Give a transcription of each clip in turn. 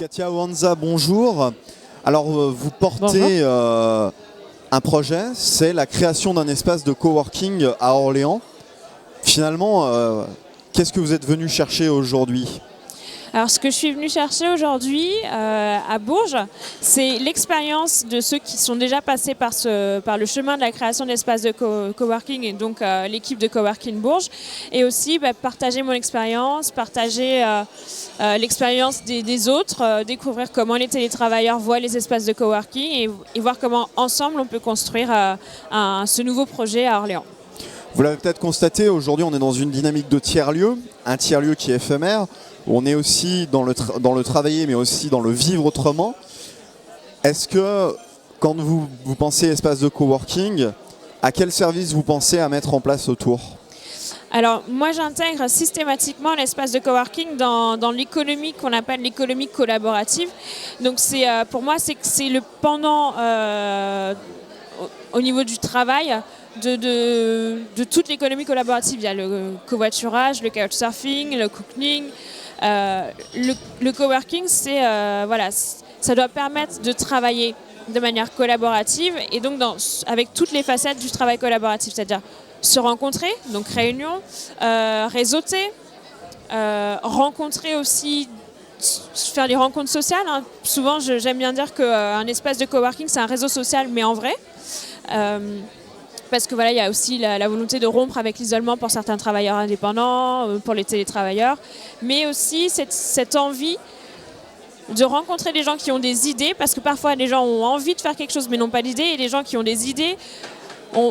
Katia Wanza, bonjour. Alors, vous portez un projet, c'est la création d'un espace de coworking à Orléans. Finalement, qu'est-ce que vous êtes venu chercher aujourd'hui ? Alors, ce que je suis venue chercher aujourd'hui à Bourges, c'est l'expérience de ceux qui sont déjà passés par le chemin de la création d'espaces de coworking, et donc l'équipe de Coworking Bourges, et aussi partager mon expérience, partager l'expérience des autres, découvrir comment les télétravailleurs voient les espaces de coworking et voir comment ensemble on peut construire ce nouveau projet à Orléans. Vous l'avez peut-être constaté, aujourd'hui on est dans une dynamique de tiers-lieu, un tiers-lieu qui est éphémère. On est aussi dans le travailler, mais aussi dans le vivre autrement. Est-ce que, quand vous pensez espace de coworking, à quel service vous pensez à mettre en place autour ? Alors, moi, j'intègre systématiquement l'espace de coworking dans l'économie qu'on appelle l'économie collaborative. Donc, pour moi, c'est le pendant au niveau du travail de toute l'économie collaborative. Il y a le covoiturage, le couchsurfing, le cooking. Le coworking, ça doit permettre de travailler de manière collaborative et donc avec toutes les facettes du travail collaboratif, c'est-à-dire se rencontrer, donc réunion, réseauter, rencontrer aussi, faire des rencontres sociales. Hein. Souvent, j'aime bien dire qu'un espace de coworking, c'est un réseau social, mais en vrai. Parce que il y a aussi la volonté de rompre avec l'isolement pour certains travailleurs indépendants, pour les télétravailleurs, mais aussi cette envie de rencontrer des gens qui ont des idées, parce que parfois les gens ont envie de faire quelque chose mais n'ont pas d'idées, et les gens qui ont des idées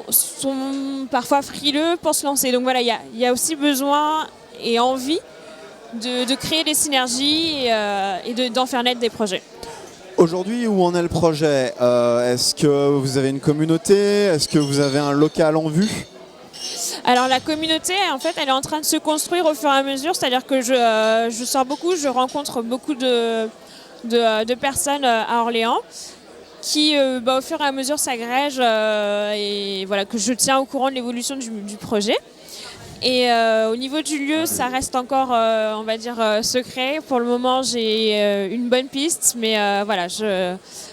sont parfois frileux pour se lancer. Donc il y a aussi besoin et envie de créer des synergies et d'en faire naître des projets. Aujourd'hui, où en est le projet ? Est-ce que vous avez une communauté ? Est-ce que vous avez un local en vue ? Alors la communauté, en fait, elle est en train de se construire au fur et à mesure. C'est-à-dire que je sors beaucoup, je rencontre beaucoup de personnes à Orléans qui, au fur et à mesure, s'agrègent et que je tiens au courant de l'évolution du projet. Et au niveau du lieu, ça reste encore, secret. Pour le moment, j'ai une bonne piste, mais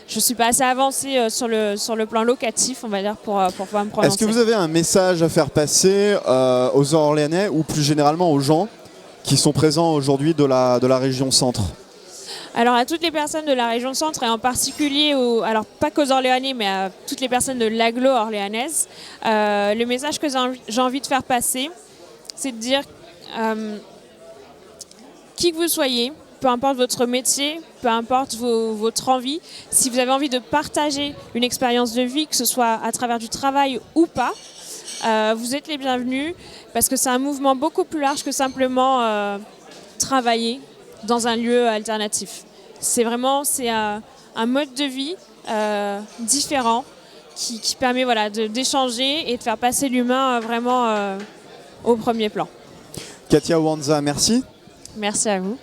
je suis pas assez avancée sur le plan locatif, on va dire, pour pouvoir me prononcer. Est-ce que vous avez un message à faire passer aux Orléanais ou plus généralement aux gens qui sont présents aujourd'hui de la région centre ? Alors à toutes les personnes de la région centre et en particulier, alors pas qu'aux Orléanais, mais à toutes les personnes de l'agglo orléanaise, le message que j'ai envie de faire passer, c'est de dire qui que vous soyez, peu importe votre métier, peu importe votre envie, si vous avez envie de partager une expérience de vie, que ce soit à travers du travail ou pas, vous êtes les bienvenus, parce que c'est un mouvement beaucoup plus large que simplement travailler dans un lieu alternatif. C'est un mode de vie différent qui permet d'échanger et de faire passer l'humain vraiment au premier plan. Katia Wanza, merci. Merci à vous.